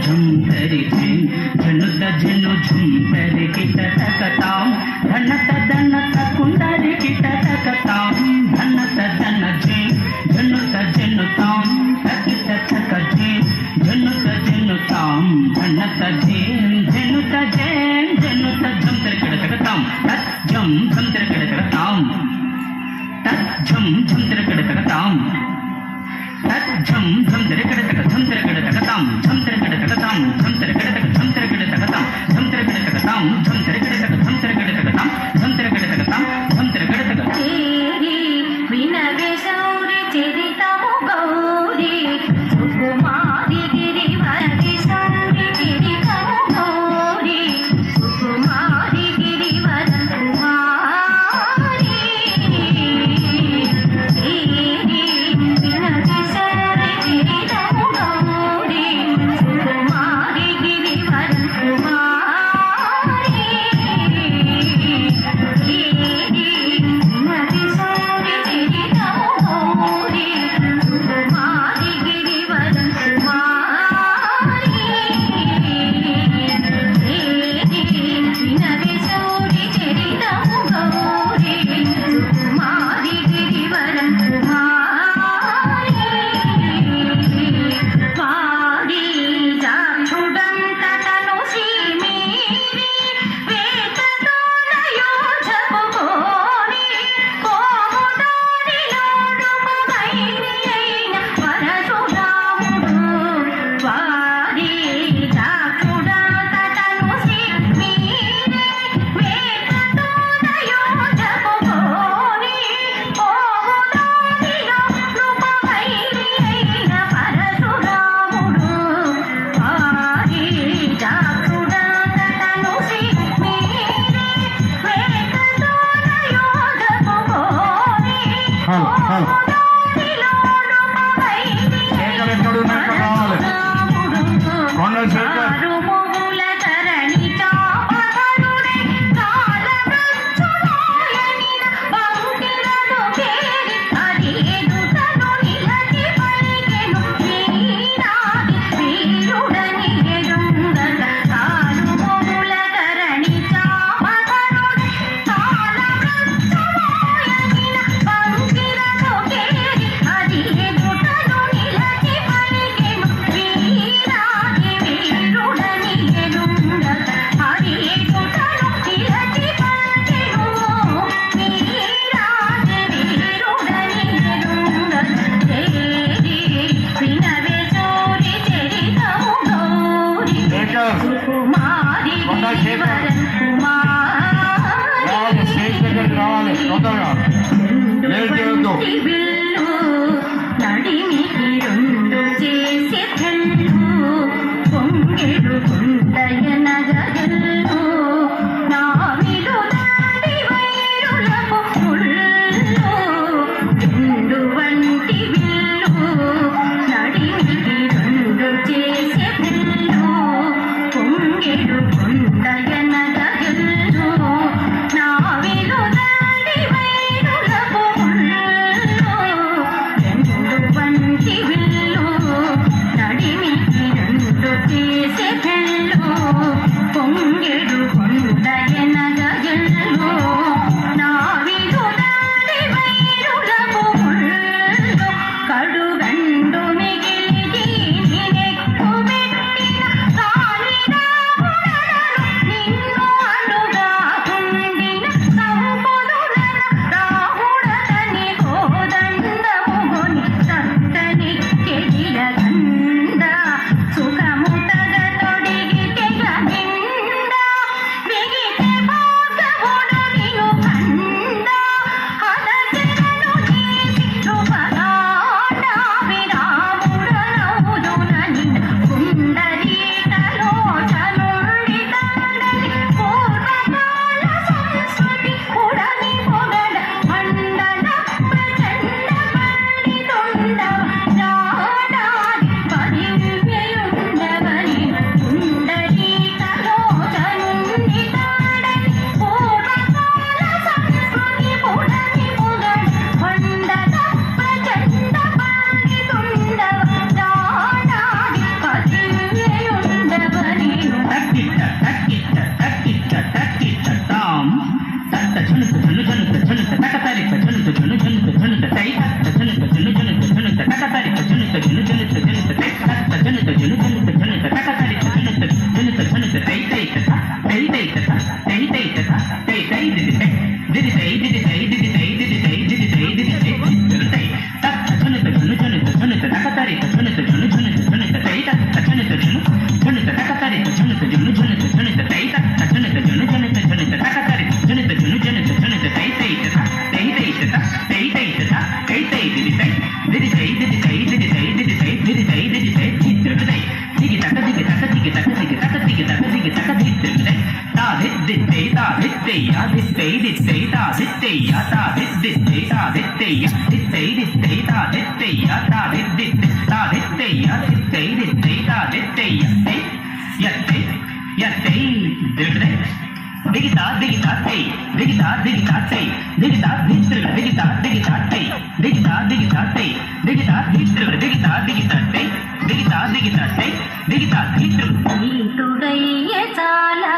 झुमतरि झिं झनुत झनु झुमतरि किटतकतां धनत धनत कुंडरि किटतकतां धनत धन झिं झनुत झनुतां तकिटतक झिं झनुत झनुतां धनत झिं झनुत झें झनुत झुमतरि किटतकतां तत् झम झुमतरि किटतकतां तत् झम झुमतरि किटतकतां तत् झम झुमतरि किटतक झुमतरि किटतकतां झुमतरि किटतकतां झुमतरि किटतक झुमतरि किटतकतां झुमतरि किटतकतां झुमतरि किटतक झुमतरि किटतकतां झुमतरि किटतकतां झुमतरि किटतक तेरी विनवे शौर्य चरितमु गौरी सुकुमारी गिरिवरदि शौर्य चरितमु गौरी सुकुमारी गिरिवर कुमारी तेरी विनवे शौर्य चरितमु गौरी सुकुमारी गिरिवर कुमारी సుఖముతగ తొడిగి తెగ నిండా బిగితే దిగి తక దిగి తక దిగి తక దిగి తక దిగి తక దిత్తే తా దిత్తే తా దిత్తే యా దిత్తే దిత్తే తా దిత్తే యా తా దిత్తే తా దిత్తే యా దిత్తే దిత్తే తా దిత్తే యా తా దిత్తే తా దిత్తే యా దిత్తే దిత్తే తా దిత్తే యత్తే యత్తే యత్తే దిత్తే దిగితా దిగితా తై దిగితా దిగితా తై దిగితా దిత్రు దిగితా దిగితా తై దిగితా దిగితా తై దిగితా దిత్రు దిగితా దిగితా తై దిగితా దిగితా తై దిగితా దిత్రు నీతుడయ్య చాలా